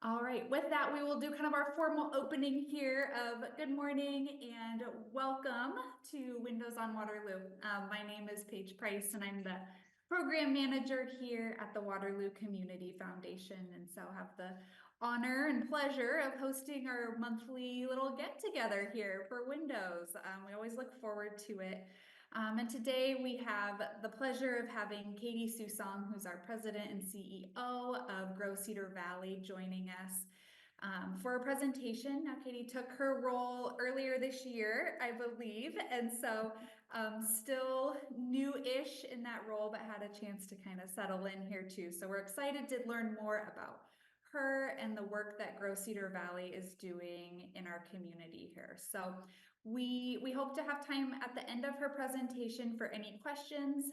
All right, with that, we will do kind of our formal opening here of good morning and welcome to Windows on Waterloo. My name is Paige Price and I'm the program manager here at the Waterloo Community Foundation. And so have the honor and pleasure of hosting our monthly little get together here for Windows. We always look forward to it. And today we have the pleasure of having Katy Susong, who's our president and CEO of Grow Cedar Valley, joining us for a presentation. Now, Katy took her role earlier this year, I believe, and so still new-ish in that role, but had a chance to kind of settle in here too. So we're excited to learn more about her and the work that Grow Cedar Valley is doing in our community here. So we hope to have time at the end of her presentation for any questions.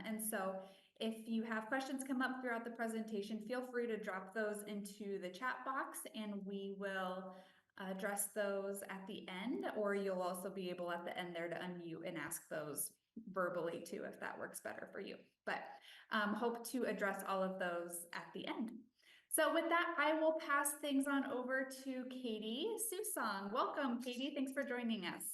And so if you have questions come up throughout the presentation, feel free to drop those into the chat box and we will address those at the end, or you'll also be able at the end there to unmute and ask those verbally too, if that works better for you. But hope to address all of those at the end. So with that, I will pass things on over to Katy Susong. Welcome, Katy. Thanks for joining us.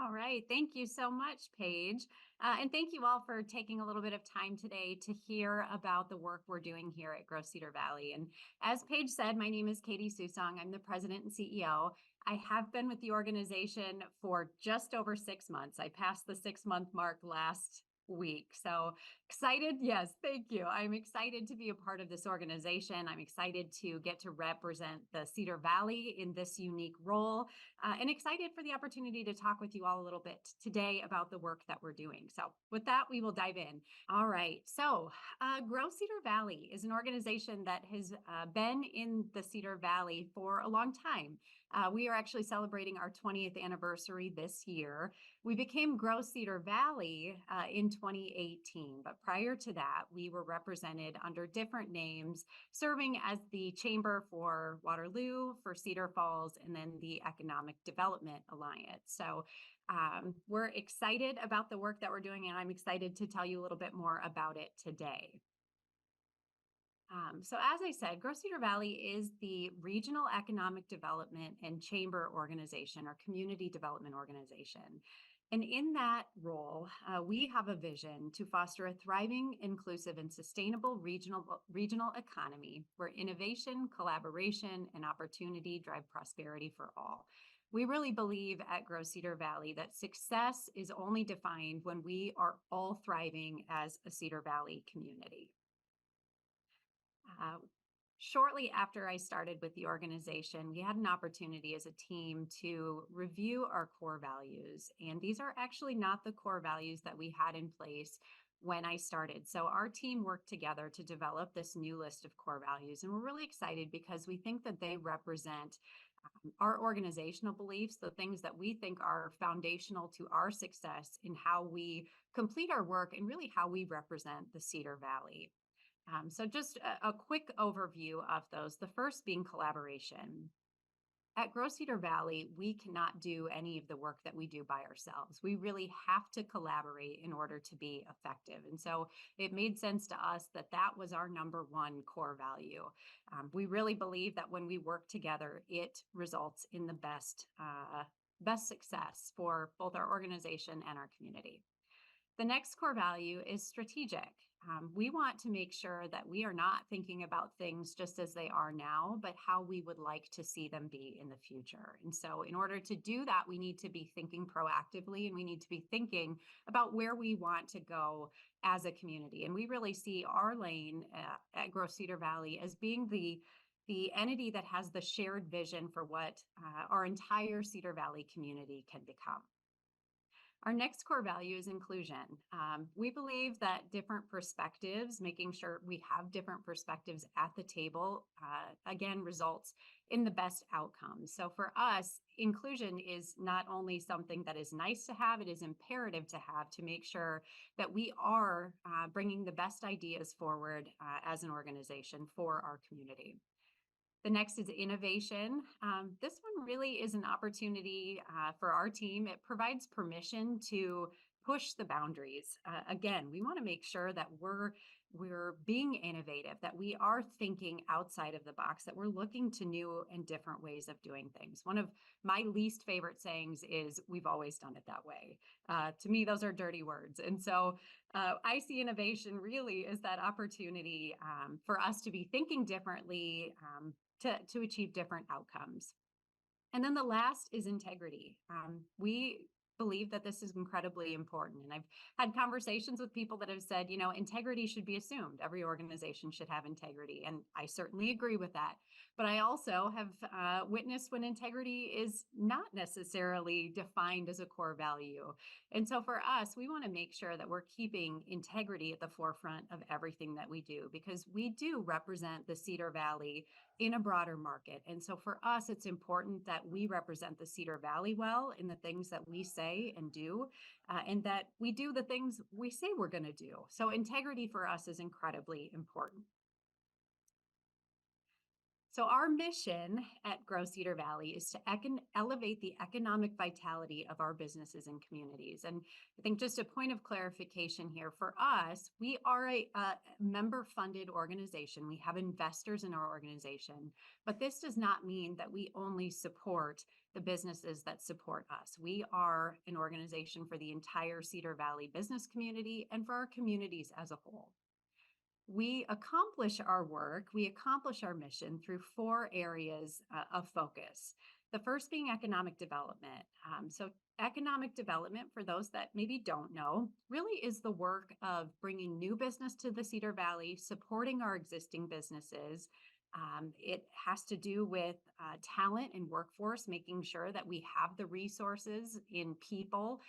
All right. Thank you so much, Paige. And thank you all for taking a little bit of time today to hear about the work we're doing here at Grow Cedar Valley. And as Paige said, my name is Katy Susong. I'm the president and CEO. I have been with the organization for just over 6 months. I passed the 6-month mark last week. So excited. Yes, thank you. I'm excited to be a part of this organization. I'm excited to get to represent the Cedar Valley in this unique role, and excited for the opportunity to talk with you all a little bit today about the work that we're doing. So with that, we will dive in. All right. So Grow Cedar Valley is an organization that has been in the Cedar Valley for a long time. We are actually celebrating our 20th anniversary this year. We became Grow Cedar Valley in 2018, but prior to that, we were represented under different names, serving as the Chamber for Waterloo, for Cedar Falls, and then the Economic Development Alliance. So we're excited about the work that we're doing, and I'm excited to tell you a little bit more about it today. So as I said, Grow Cedar Valley is the regional economic development and chamber organization or community development organization. And in that role, we have a vision to foster a thriving, inclusive, and sustainable regional economy where innovation, collaboration, and opportunity drive prosperity for all. We really believe at Grow Cedar Valley that success is only defined when we are all thriving as a Cedar Valley community. Shortly after I started with the organization, we had an opportunity as a team to review our core values. And these are actually not the core values that we had in place when I started. So our team worked together to develop this new list of core values. And we're really excited because we think that they represent our organizational beliefs, the things that we think are foundational to our success in how we complete our work and really how we represent the Cedar Valley. So just a quick overview of those. The first being collaboration. At Grow Cedar Valley, we cannot do any of the work that we do by ourselves. We really have to collaborate in order to be effective. And so it made sense to us that that was our number one core value. We really believe that when we work together, it results in the best success for both our organization and our community. The next core value is strategic. We want to make sure that we are not thinking about things just as they are now, but how we would like to see them be in the future. And so in order to do that, we need to be thinking proactively and we need to be thinking about where we want to go as a community. And we really see our lane at Grow Cedar Valley as being the entity that has the shared vision for what our entire Cedar Valley community can become. Our next core value is inclusion. We believe that different perspectives, making sure we have different perspectives at the table, again, results in the best outcomes. So for us, inclusion is not only something that is nice to have, it is imperative to have to make sure that we are bringing the best ideas forward as an organization for our community. The next is innovation. This one really is an opportunity for our team. It provides permission to push the boundaries. Again, we want to make sure that we're we're being innovative, that we are thinking outside of the box, that we're looking to new and different ways of doing things. One of my least favorite sayings is, "We've always done it that way." To me, those are dirty words. And so I see innovation really as that opportunity for us to be thinking differently, to achieve different outcomes. And then the last is integrity. We believe that this is incredibly important. And I've had conversations with people that have said, integrity should be assumed. Every organization should have integrity. And I certainly agree with that. But I also have witnessed when integrity is not necessarily defined as a core value. And so for us, we want to make sure that we're keeping integrity at the forefront of everything that we do, because we do represent the Cedar Valley in a broader market. And so for us, it's important that we represent the Cedar Valley well in the things that we say and do, and that we do the things we say we're going to do. So integrity for us is incredibly important. So our mission at Grow Cedar Valley is to elevate the economic vitality of our businesses and communities. And I think just a point of clarification here for us, we are a member-funded organization. We have investors in our organization, but this does not mean that we only support the businesses that support us. We are an organization for the entire Cedar Valley business community and for our communities as a whole. We accomplish our work, we accomplish our mission through 4 areas of focus. The first being economic development. So economic development, for those that maybe don't know, really is the work of bringing new business to the Cedar Valley, supporting our existing businesses. It has to do with talent and workforce, making sure that we have the resources in people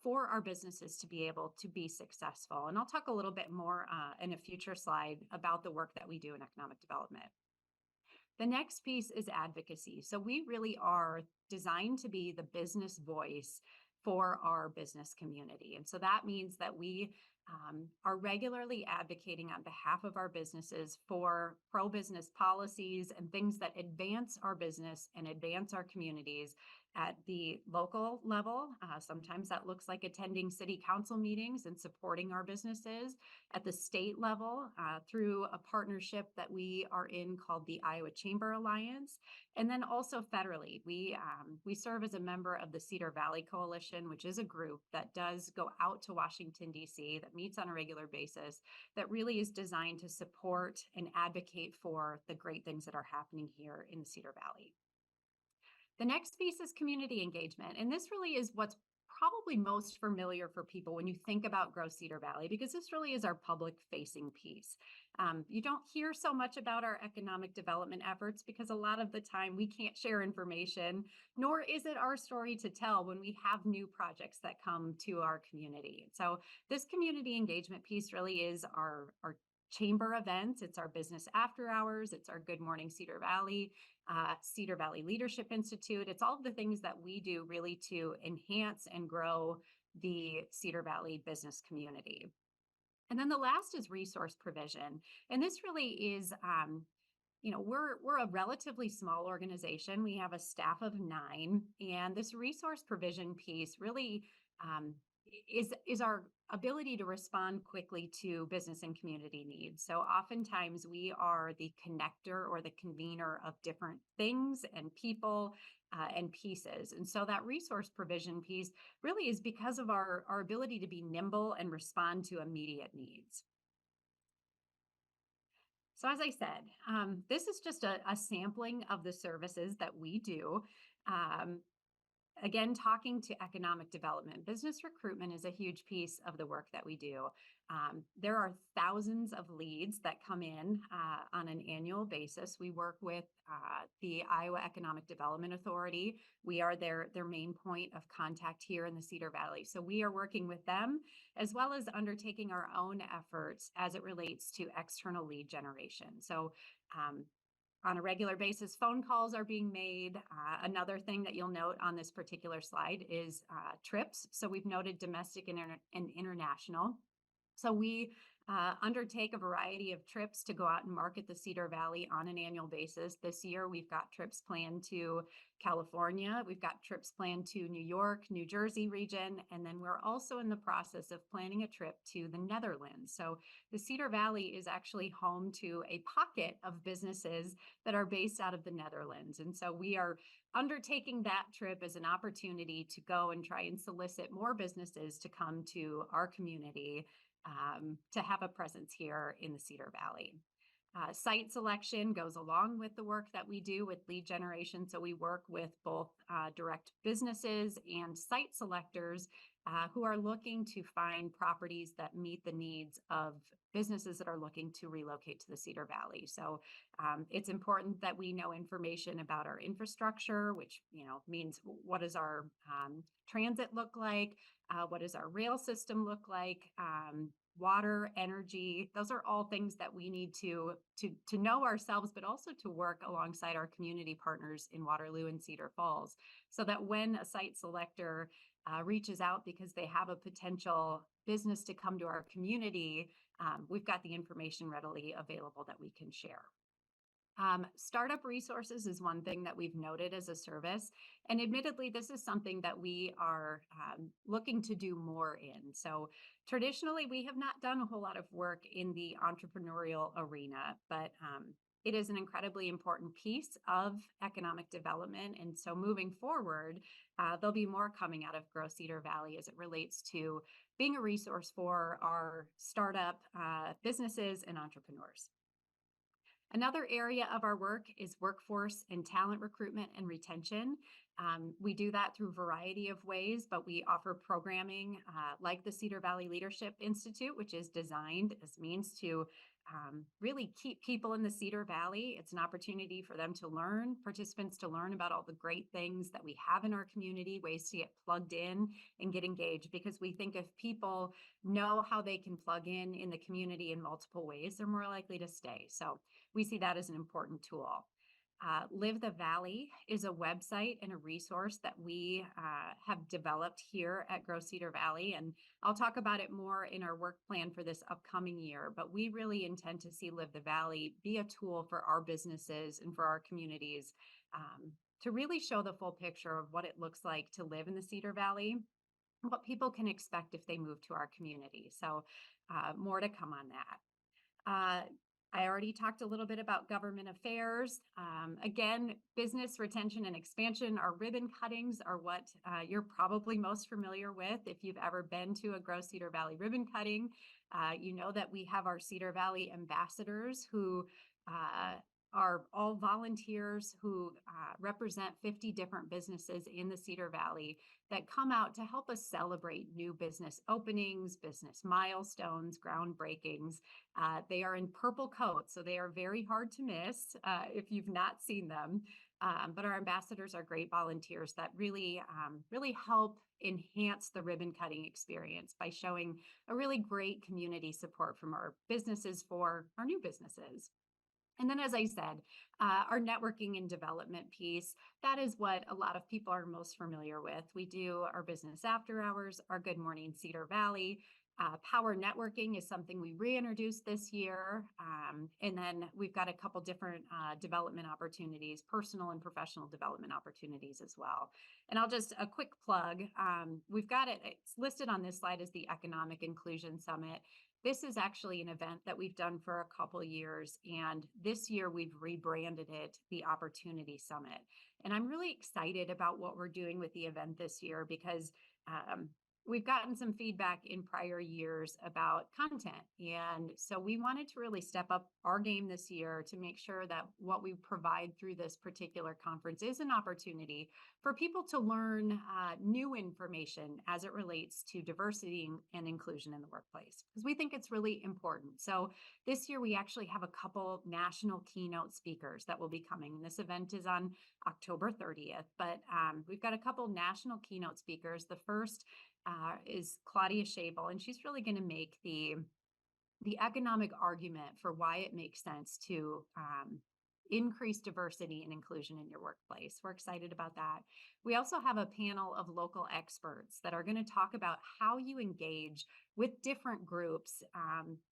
for our businesses to be able to be successful. And I'll talk a little bit more in a future slide about the work that we do in economic development. The next piece is advocacy. So we really are designed to be the business voice for our business community. And so that means that we are regularly advocating on behalf of our businesses for pro-business policies and things that advance our business and advance our communities at the local level. Sometimes that looks like attending city council meetings and supporting our businesses. At the state level, through a partnership that we are in called the Iowa Chamber Alliance. And then also federally, we serve as a member of the Cedar Valley Coalition, which is a group that does go out to Washington, D.C., that meets on a regular basis, that really is designed to support and advocate for the great things that are happening here in the Cedar Valley. The next piece is community engagement. And this really is what's probably most familiar for people when you think about Grow Cedar Valley, because this really is our public facing piece. You don't hear so much about our economic development efforts because a lot of the time we can't share information, nor is it our story to tell when we have new projects that come to our community. So this community engagement piece really is our chamber events. It's our business after hours. It's our Good Morning Cedar Valley, Cedar Valley Leadership Institute. It's all of the things that we do really to enhance and grow the Cedar Valley business community. And then the last is resource provision. And this really is, we're a relatively small organization. We have a staff of 9, and this resource provision piece really is our ability to respond quickly to business and community needs. So oftentimes we are the connector or the convener of different things and people and pieces. And so that resource provision piece really is because of our ability to be nimble and respond to immediate needs. So as I said, this is just a sampling of the services that we do. Again, talking to economic development, business recruitment is a huge piece of the work that we do. There are thousands of leads that come in on an annual basis. We work with the Iowa Economic Development Authority. We are their main point of contact here in the Cedar Valley. So we are working with them as well as undertaking our own efforts as it relates to external lead generation. So on a regular basis, phone calls are being made. Another thing that you'll note on this particular slide is trips. So we've noted domestic and international. So we undertake a variety of trips to go out and market the Cedar Valley on an annual basis. This year, we've got trips planned to California. We've got trips planned to New York, New Jersey region, and then we're also in the process of planning a trip to the Netherlands. So the Cedar Valley is actually home to a pocket of businesses that are based out of the Netherlands. And so we are undertaking that trip as an opportunity to go and try and solicit more businesses to come to our community to have a presence here in the Cedar Valley. Site selection goes along with the work that we do with lead generation. So we work with both direct businesses and site selectors who are looking to find properties that meet the needs of businesses that are looking to relocate to the Cedar Valley. So it's important that we know information about our infrastructure, which means what does our transit look like, what does our rail system look like, water, energy. Those are all things that we need to know ourselves, but also to work alongside our community partners in Waterloo and Cedar Falls, so that when a site selector reaches out because they have a potential business to come to our community, we've got the information readily available that we can share. Startup resources is one thing that we've noted as a service. And admittedly, this is something that we are looking to do more in. So traditionally, we have not done a whole lot of work in the entrepreneurial arena, but it is an incredibly important piece of economic development. And so moving forward, there'll be more coming out of Grow Cedar Valley as it relates to being a resource for our startup businesses and entrepreneurs. Another area of our work is workforce and talent recruitment and retention. We do that through a variety of ways, but we offer programming like the Cedar Valley Leadership Institute, which is designed as means to really keep people in the Cedar Valley. It's an opportunity for them to learn, participants to learn about all the great things that we have in our community, ways to get plugged in and get engaged, because we think if people know how they can plug in the community in multiple ways, they're more likely to stay. So we see that as an important tool. Live the Valley is a website and a resource that we have developed here at Grow Cedar Valley. And I'll talk about it more in our work plan for this upcoming year. But we really intend to see Live the Valley be a tool for our businesses and for our communities to really show the full picture of what it looks like to live in the Cedar Valley, what people can expect if they move to our community. So more to come on that. I already talked a little bit about government affairs. Again, business retention and expansion, our ribbon cuttings are what you're probably most familiar with. If you've ever been to a Grow Cedar Valley ribbon cutting, you know that we have our Cedar Valley ambassadors who are all volunteers who represent 50 different businesses in the Cedar Valley that come out to help us celebrate new business openings, business milestones, groundbreakings. They are in purple coats, so they are very hard to miss if you've not seen them. But our ambassadors are great volunteers that really help enhance the ribbon cutting experience by showing a really great community support from our businesses for our new businesses. And then, as I said, our networking and development piece, that is what a lot of people are most familiar with. We do our business after hours, our Good Morning Cedar Valley. Power networking is something we reintroduced this year. And then we've got a couple different development opportunities, personal and professional development opportunities as well. And I'll just, a quick plug, we've got it, it's listed on this slide as the Economic Inclusion Summit. This is actually an event that we've done for a couple years, and this year we've rebranded it the Opportunity Summit. And I'm really excited about what we're doing with the event this year because we've gotten some feedback in prior years about content. And so we wanted to really step up our game this year to make sure that what we provide through this particular conference is an opportunity for people to learn new information as it relates to diversity and inclusion in the workplace, because we think it's really important. So this year we actually have a couple national keynote speakers that will be coming. This event is on October 30th, but we've got a couple national keynote speakers. The first is Claudia Schabel, and she's really going to make the economic argument for why it makes sense to increase diversity and inclusion in your workplace. We're excited about that. We also have a panel of local experts that are going to talk about how you engage with different groups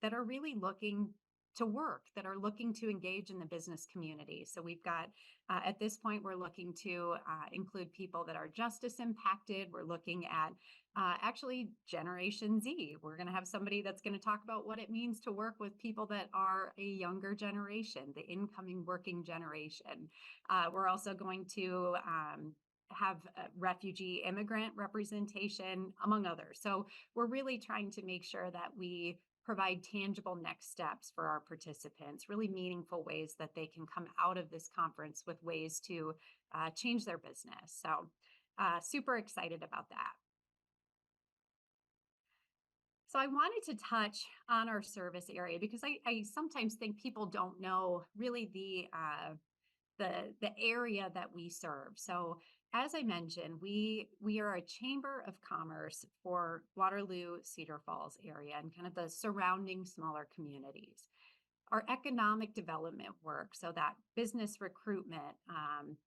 that are really looking to work, that are looking to engage in the business community. So we've got, at this point, we're looking to include people that are justice impacted. We're looking at actually Generation Z. We're going to have somebody that's going to talk about what it means to work with people that are a younger generation, the incoming working generation. We're also going to have refugee immigrant representation, among others. So we're really trying to make sure that we provide tangible next steps for our participants, really meaningful ways that they can come out of this conference with ways to change their business. So super excited about that. So I wanted to touch on our service area because I sometimes think people don't know really the area that we serve. So as I mentioned, we are a chamber of commerce for Waterloo, Cedar Falls area and kind of the surrounding smaller communities. Our economic development work, so that business recruitment,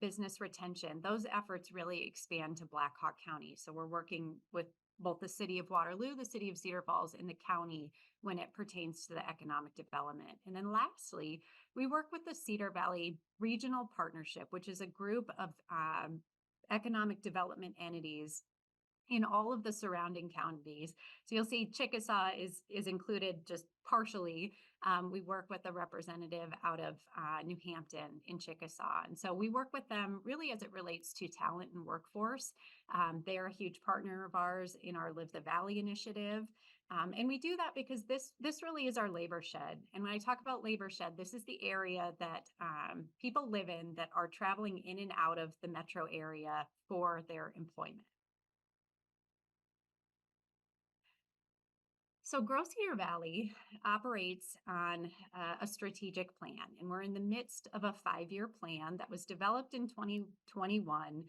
business retention, those efforts really expand to Black Hawk County. So we're working with both the city of Waterloo, the city of Cedar Falls, and the county when it pertains to the economic development. And then lastly, we work with the Cedar Valley Regional Partnership, which is a group of economic development entities in all of the surrounding counties. So you'll see Chickasaw is included just partially. We work with a representative out of New Hampton in Chickasaw. And so we work with them really as it relates to talent and workforce. They are a huge partner of ours in our Live the Valley initiative. And we do that because this really is our labor shed. And when I talk about labor shed, this is the area that people live in that are traveling in and out of the metro area for their employment. So Grow Cedar Valley operates on a strategic plan, and we're in the midst of a 5-year plan that was developed in 2021,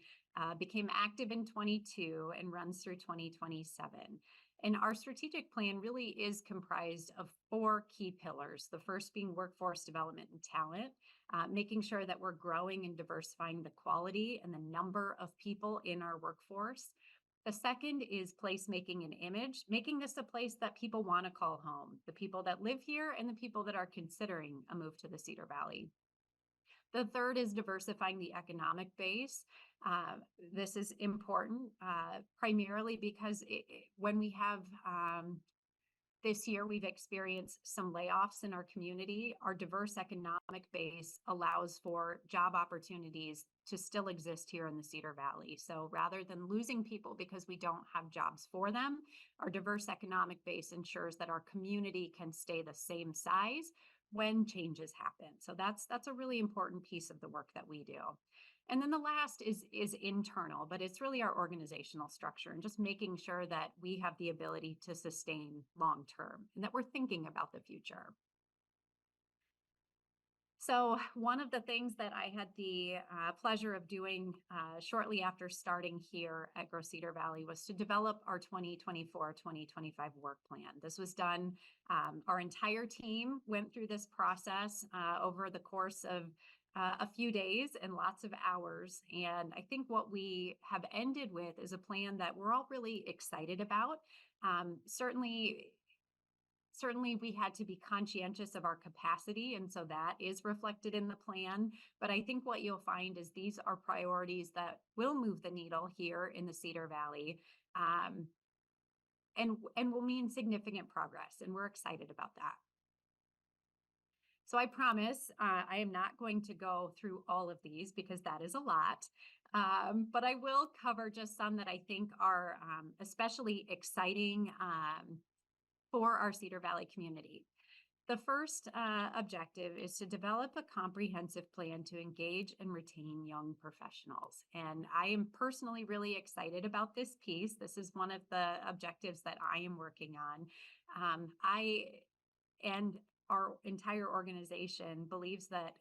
became active in 22, and runs through 2027. And our strategic plan really is comprised of 4 key pillars. The first being workforce development and talent, making sure that we're growing and diversifying the quality and the number of people in our workforce. The second is placemaking and image, making this a place that people want to call home, the people that live here and the people that are considering a move to the Cedar Valley. The third is diversifying the economic base. This is important primarily because when we have this year, we've experienced some layoffs in our community. Our diverse economic base allows for job opportunities to still exist here in the Cedar Valley. So rather than losing people because we don't have jobs for them, our diverse economic base ensures that our community can stay the same size when changes happen. So that's a really important piece of the work that we do. And then the last is internal, but it's really our organizational structure and just making sure that we have the ability to sustain long term and that we're thinking about the future. So one of the things that I had the pleasure of doing shortly after starting here at Grow Cedar Valley was to develop our 2024-2025 work plan. This was done, our entire team went through this process over the course of a few days and lots of hours. And I think what we have ended with is a plan that we're all really excited about. Certainly we had to be conscientious of our capacity, and so that is reflected in the plan. But I think what you'll find is these are priorities that will move the needle here in the Cedar Valley, and will mean significant progress, and we're excited about that. So I promise I am not going to go through all of these because that is a lot, but I will cover just some that I think are especially exciting for our Cedar Valley community. The first objective is to develop a comprehensive plan to engage and retain young professionals. And I am personally really excited about this piece. This is one of the objectives that I am working on. And our entire organization believes that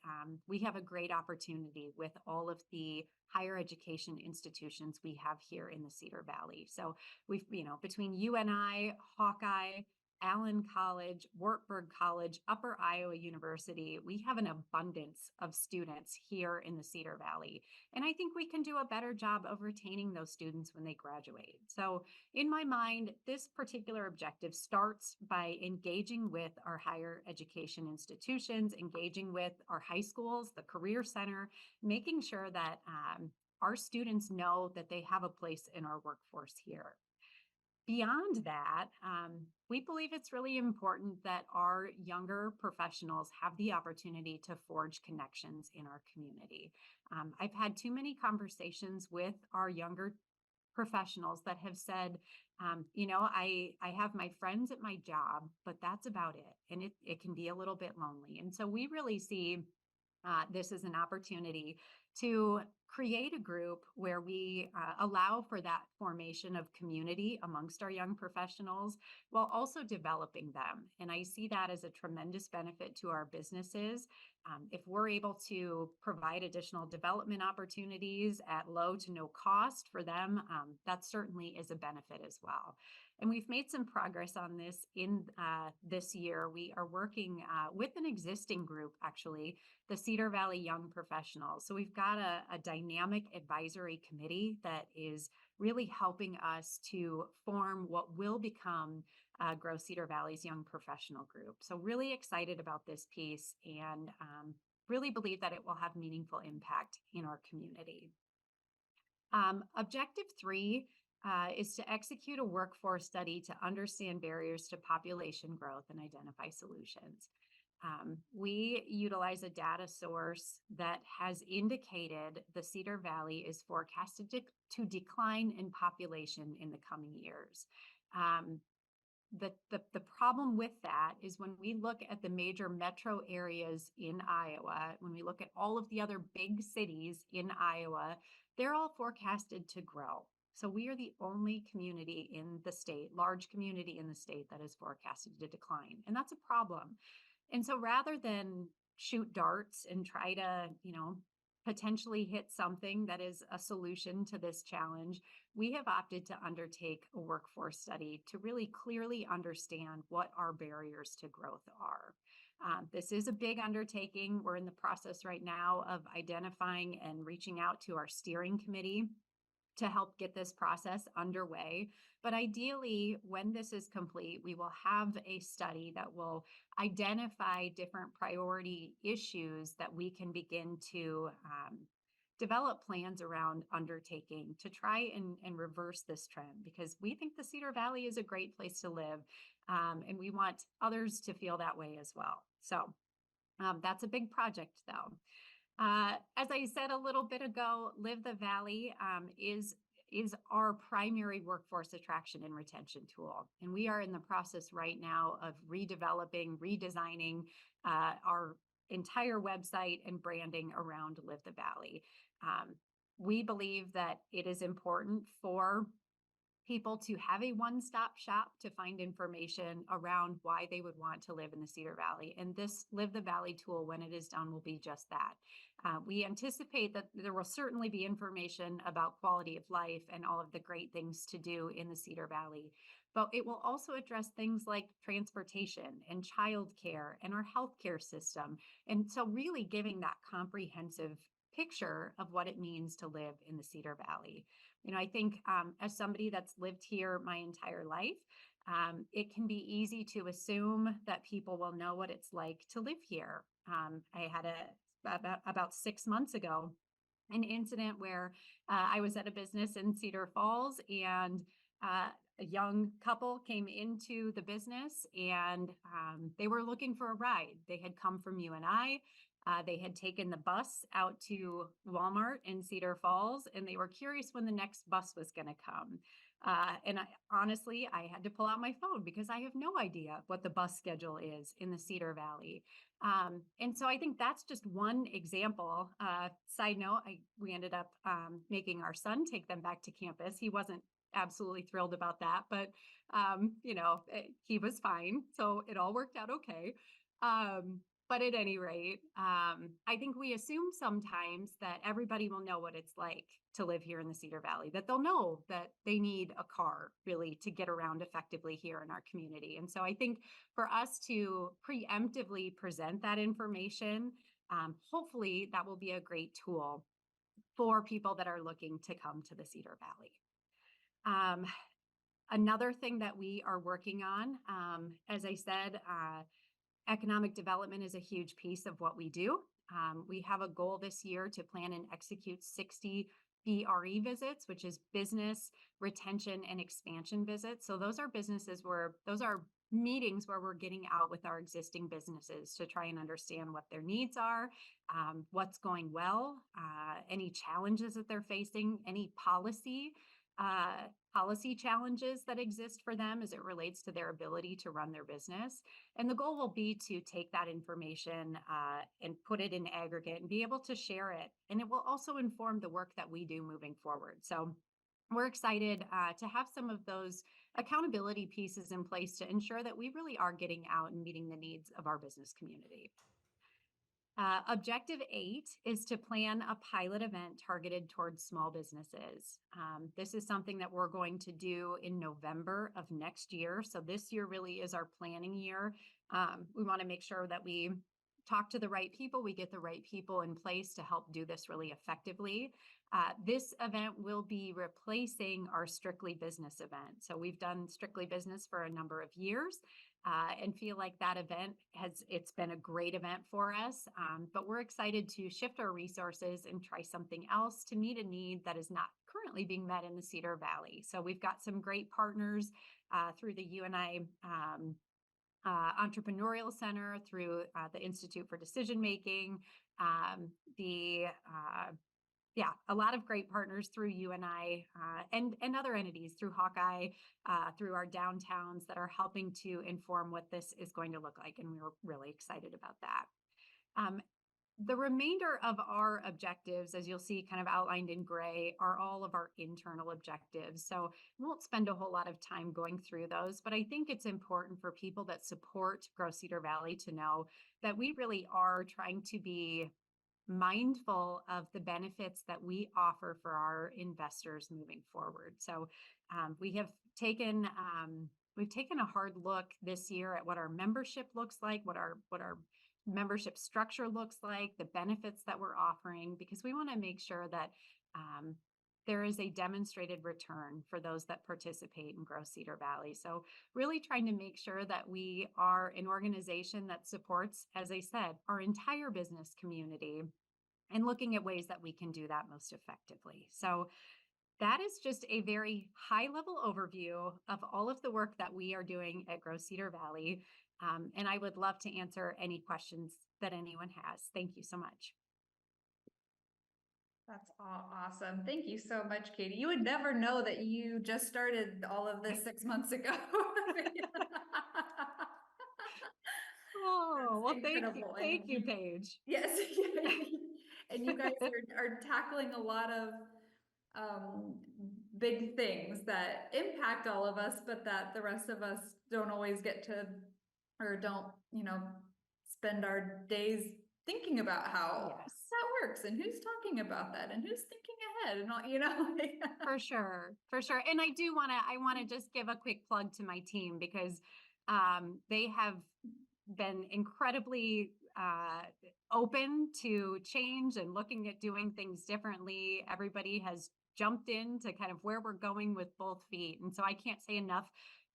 we have a great opportunity with all of the higher education institutions we have here in the Cedar Valley. So we've, between UNI, Hawkeye, Allen College, Wartburg College, Upper Iowa University. We have an abundance of students here in the Cedar Valley. And I think we can do a better job of retaining those students when they graduate. So in my mind, this particular objective starts by engaging with our higher education institutions, engaging with our high schools, the Career Center, making sure that our students know that they have a place in our workforce here. Beyond that, we believe it's really important that our younger professionals have the opportunity to forge connections in our community. I've had too many conversations with our younger professionals that have said, I have my friends at my job, but that's about it. And it can be a little bit lonely. And so we really see this is an opportunity to create a group where we allow for that formation of community amongst our young professionals while also developing them. And I see that as a tremendous benefit to our businesses. If we're able to provide additional development opportunities at low to no cost for them, that certainly is a benefit as well. And we've made some progress on this in this year. We are working with an existing group, actually, the Cedar Valley Young Professionals. So we've got a dynamic advisory committee that is really helping us to form what will become Grow Cedar Valley's Young Professional Group. So really excited about this piece and really believe that it will have meaningful impact in our community. Objective 3 is to execute a workforce study to understand barriers to population growth and identify solutions. We utilize a data source that has indicated the Cedar Valley is forecasted to decline in population in the coming years. The problem with that is when we look at the major metro areas in Iowa, when we look at all of the other big cities in Iowa, they're all forecasted to grow. So we are the only community in the state, large community in the state, that is forecasted to decline. And that's a problem. And so rather than shoot darts and try to, potentially hit something that is a solution to this challenge, we have opted to undertake a workforce study to really clearly understand what our barriers to growth are. This is a big undertaking. We're in the process right now of identifying and reaching out to our steering committee to help get this process underway. But ideally, when this is complete, we will have a study that will identify different priority issues that we can begin to develop plans around undertaking to try and reverse this trend, because we think the Cedar Valley is a great place to live, and we want others to feel that way as well. So that's a big project, though. As I said a little bit ago, Live the Valley is our primary workforce attraction and retention tool. And we are in the process right now of redesigning our entire website and branding around Live the Valley. We believe that it is important for people to have a one-stop shop to find information around why they would want to live in the Cedar Valley. And this Live the Valley tool, when it is done, will be just that. We anticipate that there will certainly be information about quality of life and all of the great things to do in the Cedar Valley, but it will also address things like transportation and childcare and our healthcare system. And so really giving that comprehensive picture of what it means to live in the Cedar Valley. I think as somebody that's lived here my entire life, it can be easy to assume that people will know what it's like to live here. I had about 6 months ago, an incident where I was at a business in Cedar Falls, and a young couple came into the business, and they were looking for a ride. They had come from UNI. They had taken the bus out to Walmart in Cedar Falls, and they were curious when the next bus was going to come. And honestly, I had to pull out my phone because I have no idea what the bus schedule is in the Cedar Valley. And so I think that's just one example. Side note, we ended up making our son take them back to campus. He wasn't absolutely thrilled about that, but he was fine. So it all worked out okay. But at any rate, I think we assume sometimes that everybody will know what it's like to live here in the Cedar Valley, that they'll know that they need a car really to get around effectively here in our community. And so I think for us to preemptively present that information, hopefully that will be a great tool for people that are looking to come to the Cedar Valley. Another thing that we are working on, as I said, economic development is a huge piece of what we do. We have a goal this year to plan and execute 60 BRE visits, which is business retention and expansion visits. So those are those are meetings where we're getting out with our existing businesses to try and understand what their needs are, what's going well, any challenges that they're facing, any policy challenges that exist for them as it relates to their ability to run their business. And the goal will be to take that information and put it in aggregate and be able to share it. And it will also inform the work that we do moving forward. So we're excited to have some of those accountability pieces in place to ensure that we really are getting out and meeting the needs of our business community. Objective 8 is to plan a pilot event targeted towards small businesses. This is something that we're going to do in November of next year. So this year really is our planning year. We want to make sure that we talk to the right people, we get the right people in place to help do this really effectively. This event will be replacing our Strictly Business event. So we've done Strictly Business for a number of years. And feel like that event it's been a great event for us. But we're excited to shift our resources and try something else to meet a need that is not currently being met in the Cedar Valley. So we've got some great partners through the UNI Entrepreneurial Center, through the Institute for Decision Making, a lot of great partners through UNI and other entities, through Hawkeye, through our downtowns that are helping to inform what this is going to look like. And we're really excited about that. The remainder of our objectives, as you'll see kind of outlined in gray, are all of our internal objectives. So we won't spend a whole lot of time going through those, but I think it's important for people that support Grow Cedar Valley to know that we really are trying to be mindful of the benefits that we offer for our investors moving forward. So we've taken a hard look this year at what our membership looks like, what our membership structure looks like, the benefits that we're offering, because we want to make sure that there is a demonstrated return for those that participate in Grow Cedar Valley. So really trying to make sure that we are an organization that supports, as I said, our entire business community and looking at ways that we can do that most effectively. So that is just a very high level overview of all of the work that we are doing at Grow Cedar Valley. And I would love to answer any questions that anyone has. Thank you so much. That's all awesome. Thank you so much, Katie. You would never know that you just started all of this 6 months ago. Oh, well, incredible. thank you, Paige. Yes. And you guys are tackling a lot of big things that impact all of us, but that the rest of us don't always get to, or don't, spend our days thinking about how that works and who's talking about that and who's thinking ahead and all, For sure. And I want to just give a quick plug to my team, because they have been incredibly open to change and looking at doing things differently. Everybody has jumped in to kind of where we're going with both feet. And so I can't say enough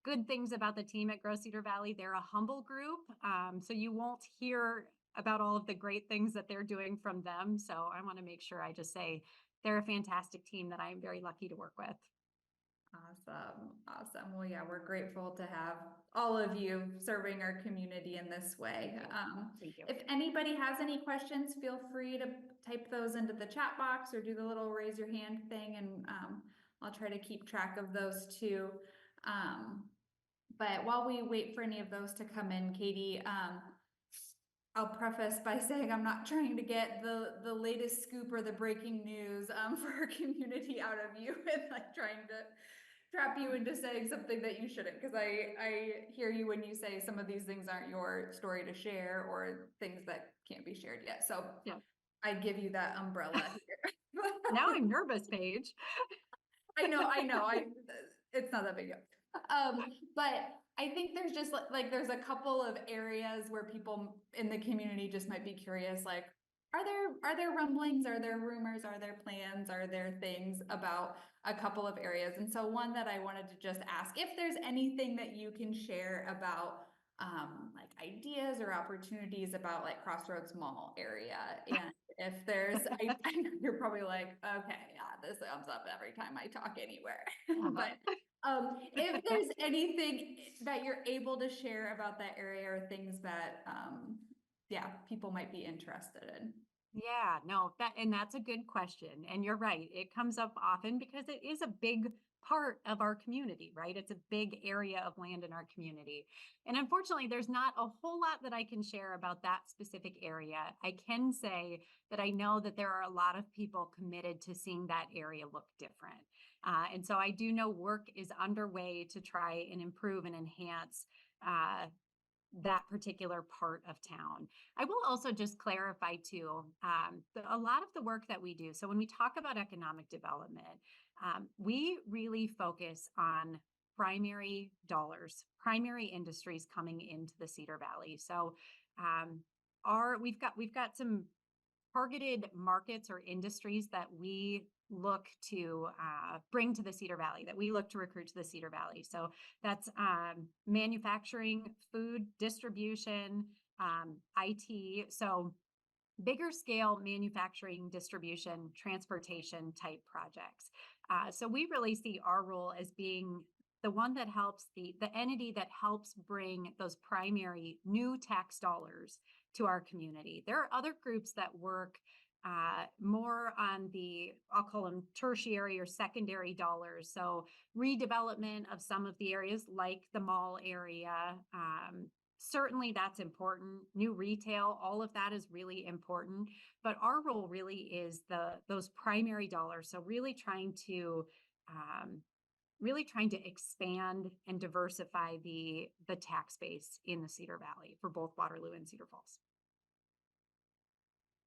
good things about the team at Grow Cedar Valley. They're a humble group. So you won't hear about all of the great things that they're doing from them. So I want to make sure I just say they're a fantastic team that I'm very lucky to work with. Awesome. Well, yeah, we're grateful to have all of you serving our community in this way. Thank you. If anybody has any questions, feel free to type those into the chat box or do the little raise your hand thing, and I'll try to keep track of those too. But while we wait for any of those to come in, Katie, I'll preface by saying I'm not trying to get the latest scoop or the breaking news for our community out of you, and like trying trap you into saying something that you shouldn't, because I hear you when you say some of these things aren't your story to share or things that can't be shared yet. So Yeah. I give you that umbrella here. Now I'm nervous, Paige. It's not that big. But I think there's just like there's a couple of areas where people in the community just might be curious, like, are there rumblings, are there rumors, are there plans, are there things about a couple of areas? And so one that I wanted to just ask, if there's anything that you can share about like ideas or opportunities about like Crossroads Mall area. And if there's, I know you're probably like, okay, yeah, this comes up every time I talk anywhere. But if there's anything that you're able to share about that area or things that, yeah, people might be interested in. Yeah, no, that's a good question. And you're right. It comes up often because it is a big part of our community, right? It's a big area of land in our community. And unfortunately, there's not a whole lot that I can share about that specific area. I can say that I know that there are a lot of people committed to seeing that area look different. And so I do know work is underway to try and improve and enhance that particular part of town. I will also just clarify too, a lot of the work that we do. So when we talk about economic development, we really focus on primary dollars, primary industries coming into the Cedar Valley. So we've got some targeted markets or industries that we look to bring to the Cedar Valley, that we look to recruit to the Cedar Valley. So that's manufacturing, food distribution, IT. So bigger scale manufacturing, distribution, transportation type projects. So we really see our role as being the one that helps the entity that helps bring those primary new tax dollars to our community. There are other groups that work more on I'll call them tertiary or secondary dollars. So redevelopment of some of the areas like the mall area. Certainly that's important. New retail, all of that is really important. But our role really is those primary dollars. So really trying to expand and diversify the tax base in the Cedar Valley for both Waterloo and Cedar Falls.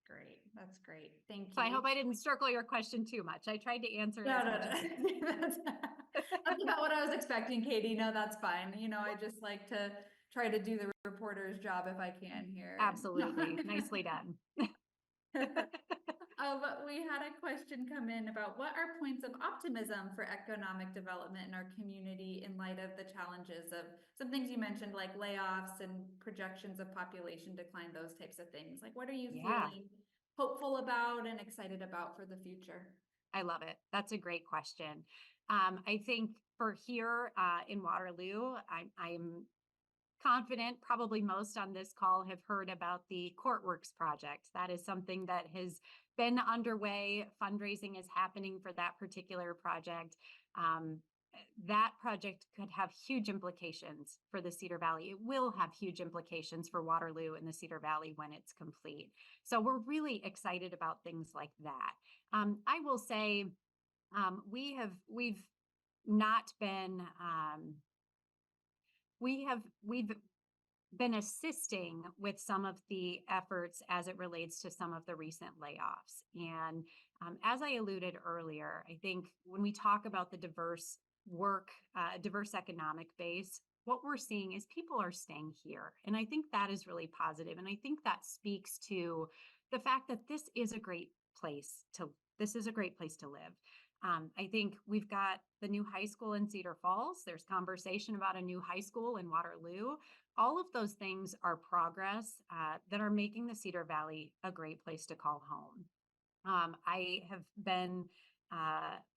Great. That's great. Thank you. So I hope I didn't circle your question too much. I tried to answer it No, as no, much as I could. that's about what I was expecting, Katie. No, that's fine. I just like to try to do the reporter's job if I can here. Absolutely. Nicely done. We had a question come in about what are points of optimism for economic development in our community in light of the challenges of some things you mentioned, like layoffs and projections of population decline, those types of things. Like, what are you feeling hopeful about and excited about for the future? I love it. That's a great question. I think for here in Waterloo, I'm confident probably most on this call have heard about the Courtworks project. That is something that has been underway. Fundraising is happening for that particular project. That project could have huge implications for the Cedar Valley. It will have huge implications for Waterloo and the Cedar Valley when it's complete. So we're really excited about things like that. I will say we've not been we've been assisting with some of the efforts as it relates to some of the recent layoffs. And as I alluded earlier, I think when we talk about the diverse economic base, what we're seeing is people are staying here. And I think that is really positive. And I think that speaks to the fact that this is a great place to live. I think we've got the new high school in Cedar Falls. There's conversation about a new high school in Waterloo. All of those things are progress that are making the Cedar Valley a great place to call home. I have been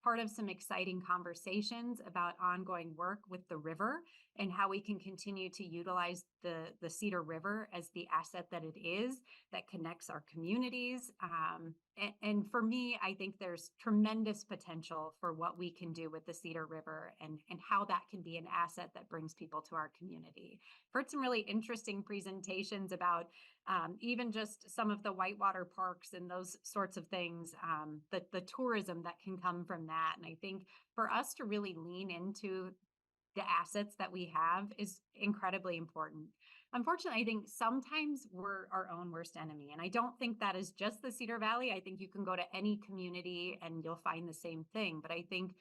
part of some exciting conversations about ongoing work with the river and how we can continue to utilize the Cedar River as the asset that it is that connects our communities. And for me, I think there's tremendous potential for what we can do with the Cedar River and how that can be an asset that brings people to our community. I've heard some really interesting presentations about even just some of the whitewater parks and those sorts of things, the tourism that can come from that. And I think for us to really lean into the assets that we have is incredibly important. Unfortunately, I think sometimes we're our own worst enemy. And I don't think that is just the Cedar Valley. I think you can go to any community and you'll find the same thing. But I think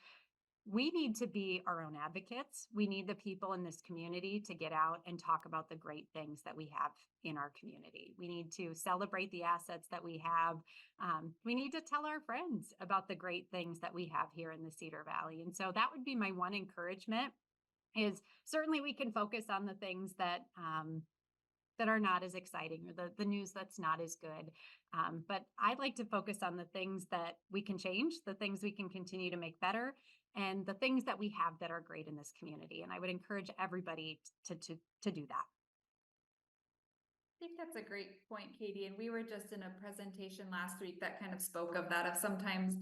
we need to be our own advocates. We need the people in this community to get out and talk about the great things that we have in our community. We need to celebrate the assets that we have. We need to tell our friends about the great things that we have here in the Cedar Valley. And so that would be my one encouragement is certainly we can focus on the things that are not as exciting or the news that's not as good. But I'd like to focus on the things that we can change, the things we can continue to make better, and the things that we have that are great in this community. And I would encourage everybody to do that. I think that's a great point, Katie. And we were just in a presentation last week that kind of spoke of that, of sometimes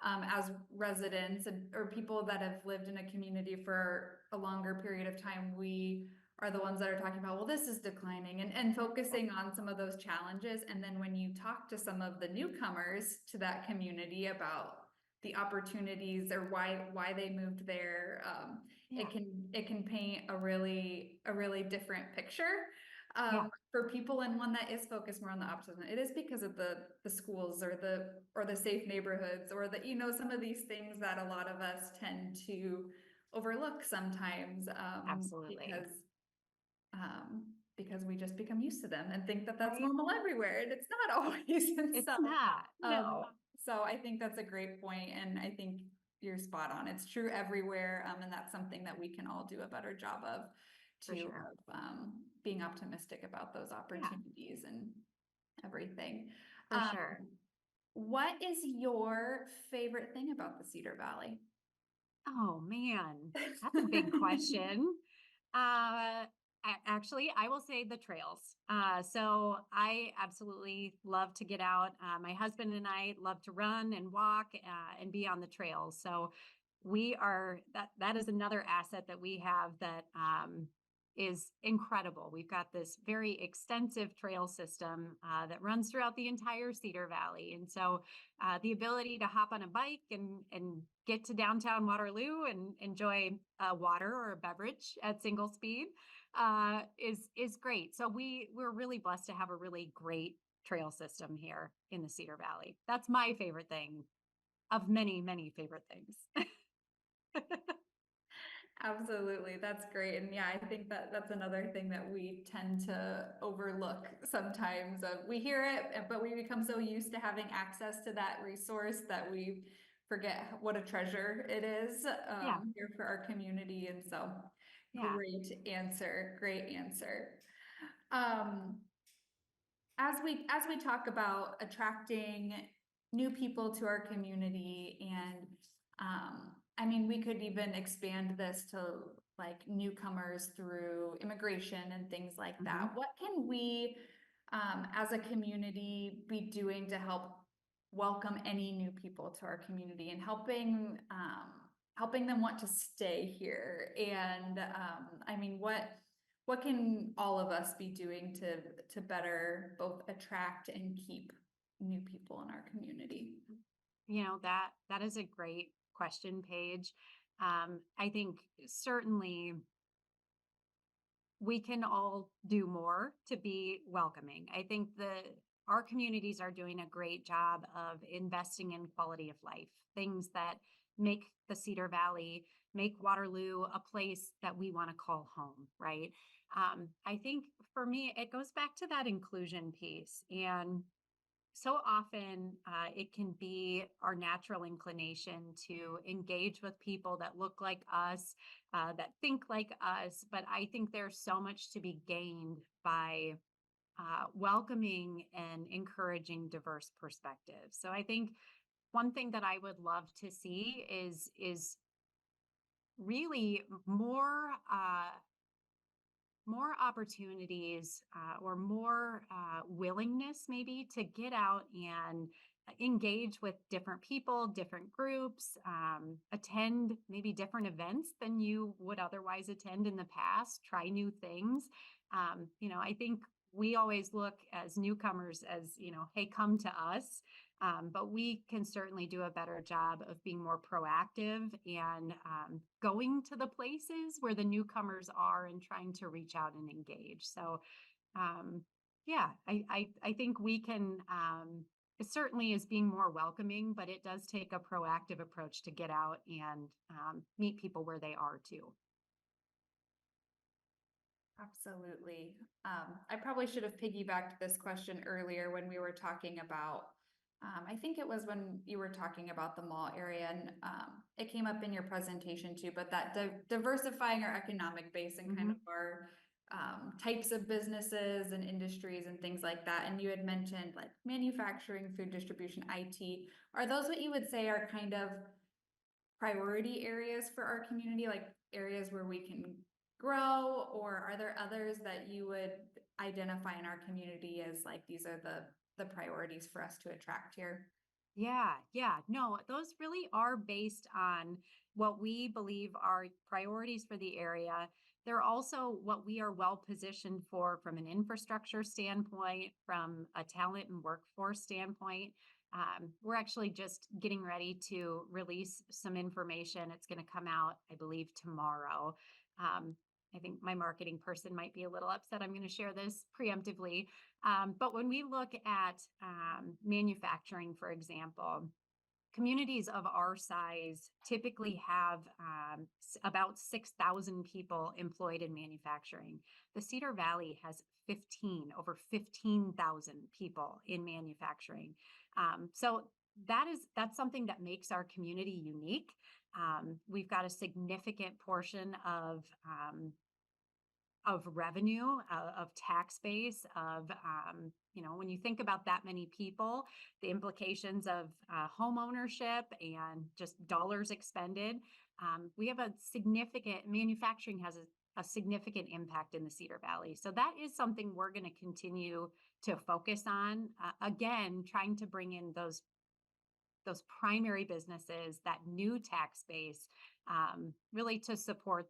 as residents or people that have lived in a community for a longer period of time, we are the ones that are talking about, well, this is declining and focusing on some of those challenges. And then when you talk to some of the newcomers to that community about the opportunities or why they moved there, Yeah. it can paint a really different picture Yeah. for people, and one that is focused more on the optimism. It is because of the schools or the safe neighborhoods or the, some of these things that a lot of us tend to overlook sometimes, Absolutely. because we just become used to them and think that that's Right? normal everywhere, and it's not always. And It's so, not. No. so I think that's a great point, and I think you're spot on. It's true everywhere, and that's something that we can all do a better job of For sure. being optimistic about those opportunities and everything. For sure. What is your favorite thing about the Cedar Valley? Oh man, that's a big question. Actually, I will say the trails. So I absolutely love to get out. My husband and I love to run and walk and be on the trails. So we are that is another asset that we have that is incredible. We've got this very extensive trail system that runs throughout the entire Cedar Valley, and so the ability to hop on a bike and get to downtown Waterloo and enjoy water or a beverage at single speed is great. So we're really blessed to have a really great trail system here in the Cedar Valley. That's my favorite thing of many, many favorite things. Absolutely. That's great. And yeah, I think that that's another thing that we tend to overlook sometimes. We hear it, but we become so used to having access to that resource that we forget what a treasure it is Yeah. here for our community. And so Yeah. great answer. Great answer. Um, as we talk about attracting new people to our community, and I mean, we could even expand this to like newcomers through immigration and things like that. Mhm. What can we as a community be doing to help welcome any new people to our community and helping them want to stay here? And I mean, what can all of us be doing to better both attract and keep new people in our community? That is a great question, Paige. I think certainly we can all do more to be welcoming. I think our communities are doing a great job of investing in quality of life, things that make the Cedar Valley, make Waterloo a place that we want to call home, right? I think for me, it goes back to that inclusion piece. And so often it can be our natural inclination to engage with people that look like us, that think like us. But I think there's so much to be gained by welcoming and encouraging diverse perspectives. So I think one thing that I would love to see is really more more opportunities or more willingness maybe to get out and engage with different people, different groups, attend maybe different events than you would otherwise attend in the past, try new things. I think we always look as newcomers as, hey, come to us. But we can certainly do a better job of being more proactive and going to the places where the newcomers are and trying to reach out and engage. So, yeah, I think we can, it certainly is being more welcoming, but it does take a proactive approach to get out and meet people where they are too. Absolutely. I probably should have piggybacked this question earlier when we were talking about, I think it was when you were talking about the mall area and it came up in your presentation too, but that diversifying our economic base and kind of our types of businesses and industries and things like that. And you had mentioned like manufacturing, food distribution, IT. Are those what you would say are kind of priority areas for our community, like areas where we can grow, or are there others that you would identify in our community as like these are the priorities for us to attract here? Yeah. No, those really are based on what we believe are priorities for the area. They're also what we are well positioned for from an infrastructure standpoint, from a talent and workforce standpoint. We're actually just getting ready to release some information. It's going to come out, I believe, tomorrow. Um, I think my marketing person might be a little upset. I'm going to share this preemptively, but when we look at manufacturing, for example, communities of our size typically have about 6,000 people employed in manufacturing. The Cedar Valley has over 15,000 people in manufacturing. So that's something that makes our community unique. We've got a significant portion of revenue, of tax base, of, when you think about that many people, the implications of home ownership and just dollars expended, we have manufacturing has a significant impact in the Cedar Valley. So that is something we're going to continue to focus on. Again, trying to bring in those primary businesses, that new tax base, really to support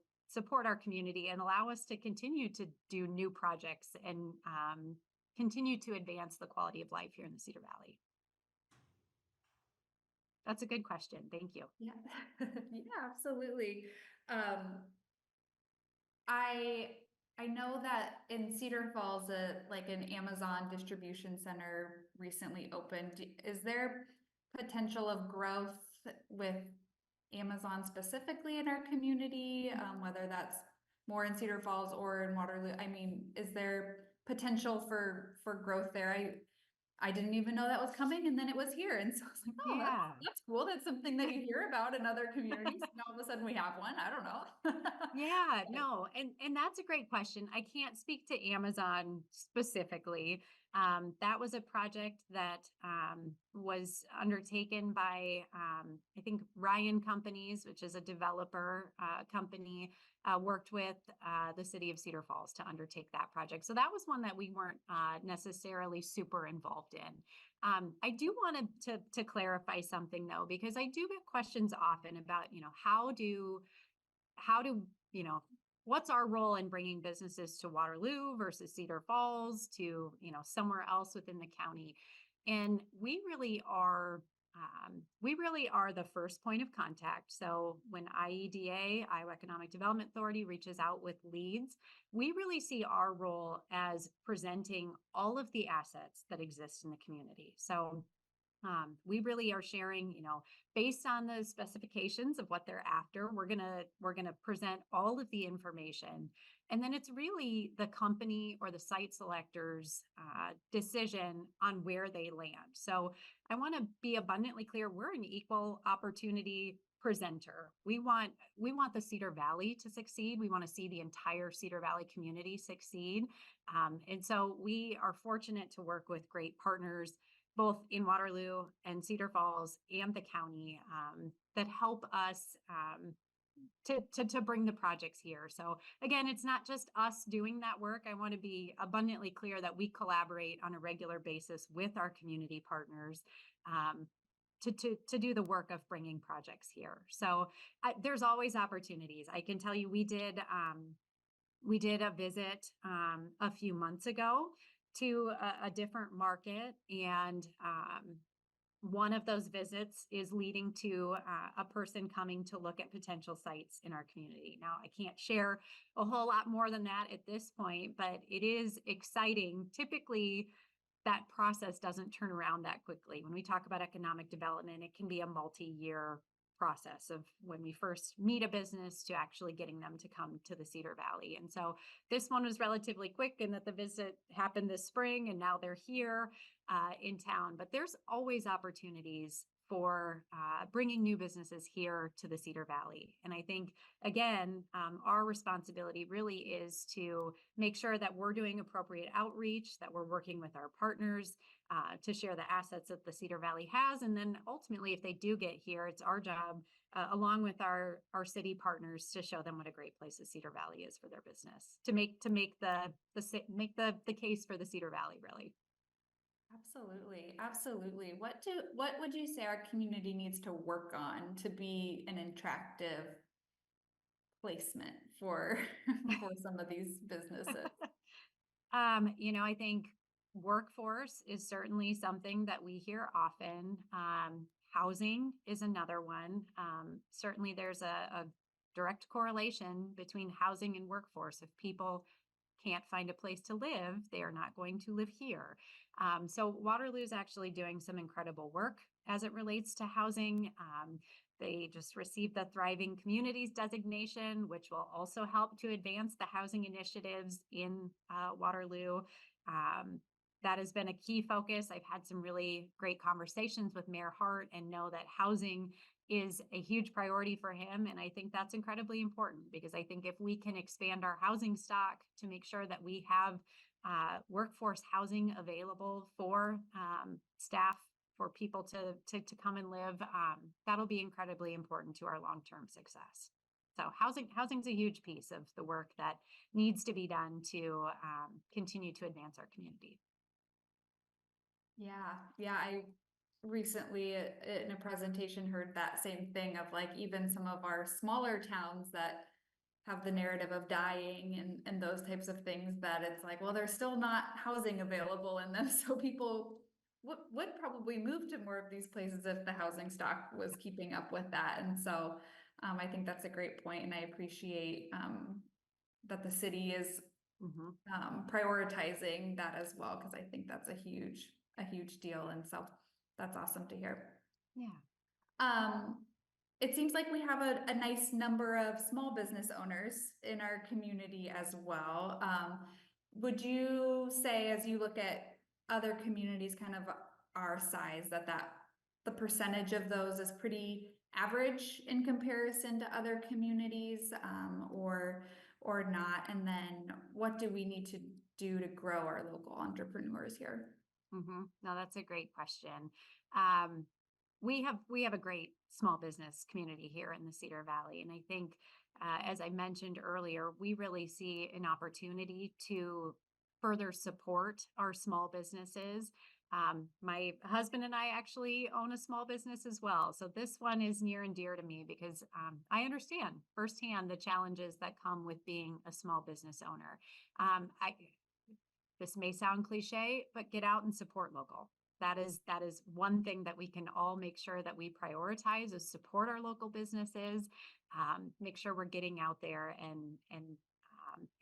our community and allow us to continue to do new projects and continue to advance the quality of life here in the Cedar Valley. That's a good question. Thank you. Yeah, yeah, absolutely. I I know that in Cedar Falls, like an Amazon distribution center recently opened. Is there potential of growth with Amazon specifically in our community, whether that's more in Cedar Falls or in Waterloo? I mean, is there potential for growth there? I didn't even know that was coming, and then it was here, and so I was like, oh, Yeah. that's cool. That's something that you hear about in other communities. And all of a sudden, we have one. I don't know. Yeah, no, and that's a great question. I can't speak to Amazon specifically. That was a project that was undertaken by I think Ryan Companies, which is a developer company, worked with the city of Cedar Falls to undertake that project. So that was one that we weren't necessarily super involved in. I do want to clarify something though, because I do get questions often about, how do what's our role in bringing businesses to Waterloo versus Cedar Falls to somewhere else within the county? And we really are the first point of contact. So when IEDA, Iowa Economic Development Authority, reaches out with leads, we really see our role as presenting all of the assets that exist in the community. So we really are sharing, based on the specifications of what they're after, we're gonna present all of the information, and then it's really the company or the site selector's decision on where they land. So I want to be abundantly clear: we're an equal opportunity presenter. We want the Cedar Valley to succeed. We want to see the entire Cedar Valley community succeed, and so we are fortunate to work with great partners both in Waterloo and Cedar Falls and the county, that help us to bring the projects here. So again, it's not just us doing that work. I want to be abundantly clear that we collaborate on a regular basis with our community partners um, to do the work of bringing projects here. So there's always opportunities. I can tell you, we did a visit a few months ago to a different market, and one of those visits is leading to a person coming to look at potential sites in our community. Now, I can't share a whole lot more than that at this point, but it is exciting. Typically, that process doesn't turn around that quickly. When we talk about economic development, it can be a multi-year process of when we first meet a business to actually getting them to come to the Cedar Valley. And so this one was relatively quick in that the visit happened this spring and now they're here in town. But there's always opportunities for bringing new businesses here to the Cedar Valley. And I think, again, our responsibility really is to make sure that we're doing appropriate outreach, that we're working with our partners to share the assets that the Cedar Valley has. And then ultimately, if they do get here, it's our job, along with our city partners, to show them what a great place the Cedar Valley is for their business, to make the case for the Cedar Valley, really. Absolutely, absolutely. What would you say our community needs to work on to be an attractive placement for for some of these businesses? I think workforce is certainly something that we hear often. Housing is another one. Certainly, there's a direct correlation between housing and workforce. If people can't find a place to live, they are not going to live here. So Waterloo is actually doing some incredible work as it relates to housing. They just received the Thriving Communities designation, which will also help to advance the housing initiatives in Waterloo. That has been a key focus. I've had some really great conversations with Mayor Hart and know that housing is a huge priority for him. And I think that's incredibly important because I think if we can expand our housing stock to make sure that we have workforce housing available for staff, for people to come and live, that'll be incredibly important to our long-term success. So housing's a huge piece of the work that needs to be done to continue to advance our community. Yeah, I recently in a presentation heard that same thing of like even some of our smaller towns that have the narrative of dying and those types of things, that it's like, well, there's still not housing available in them. So people would probably move to more of these places if the housing stock was keeping up with that. And so I think that's a great point, and I appreciate that the city is Mhm. prioritizing that as well, because I think that's a huge deal. And so that's awesome to hear. Yeah. Um, it seems like we have a nice number of small business owners in our community as well. Would you say, as you look at other communities kind of our size, that the percentage of those is pretty average in comparison to other communities, or not? And then what do we need to do to grow our local entrepreneurs here? No, that's a great question. Um, we have a great small business community here in the Cedar Valley, and I think, as I mentioned earlier, we really see an opportunity to further support our small businesses. My husband and I actually own a small business as well, so this one is near and dear to me because I understand firsthand the challenges that come with being a small business owner. I This may sound cliche, but get out and support local. That is one thing that we can all make sure that we prioritize, is support our local businesses, make sure we're getting out there and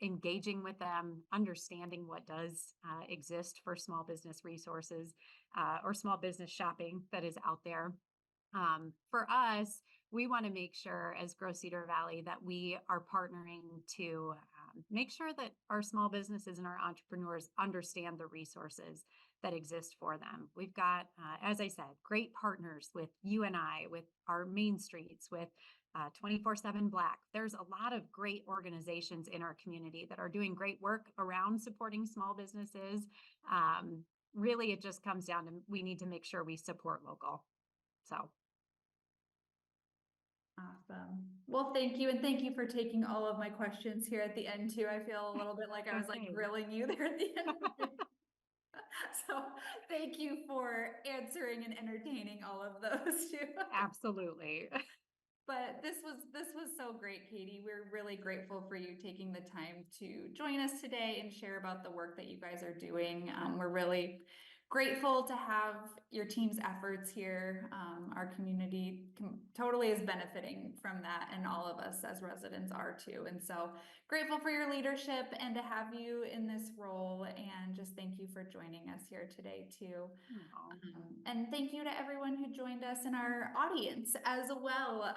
engaging with them, understanding what does exist for small business resources or small business shopping that is out there. For us, we want to make sure as Grow Cedar Valley that we are partnering to make sure that our small businesses and our entrepreneurs understand the resources that exist for them. We've got, as I said, great partners with you and I, with our main streets, with 24/7 Black. There's a lot of great organizations in our community that are doing great work around supporting small businesses. Really, it just comes down to we need to make sure we support local. So Awesome. Well, thank you. And thank you for taking all of my questions here at the end too. I feel a little bit like I was like Okay. grilling you there at the end. So thank you for answering and entertaining all of those too. Absolutely. But this was so great, Katie. We're really grateful for you taking the time to join us today and share about the work that you guys are doing. We're really grateful to have your team's efforts here. Our community totally is benefiting from that, and all of us as residents are too. And so grateful for your leadership and to have you in this role. And just thank you for joining us here today too. Oh, And thank you to everyone who joined us in our audience as well.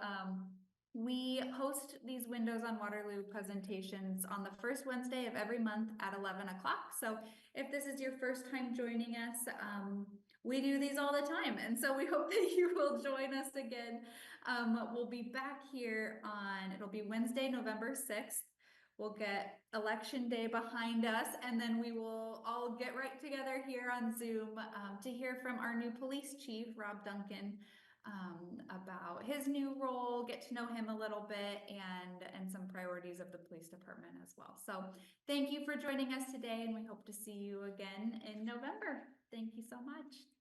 We host these Windows on Waterloo presentations on the first Wednesday of every month at 11 o'clock. So if this is your first time joining us, we do these all the time. And so we hope that you will join us again. We'll be back here it'll be Wednesday, November 6th. We'll get election day behind us, and then we will all get right together here on Zoom to hear from our new police chief, Rob Duncan, about his new role, get to know him a little bit, and some priorities of the police department as well. So thank you for joining us today, and we hope to see you again in November. Thank you so much.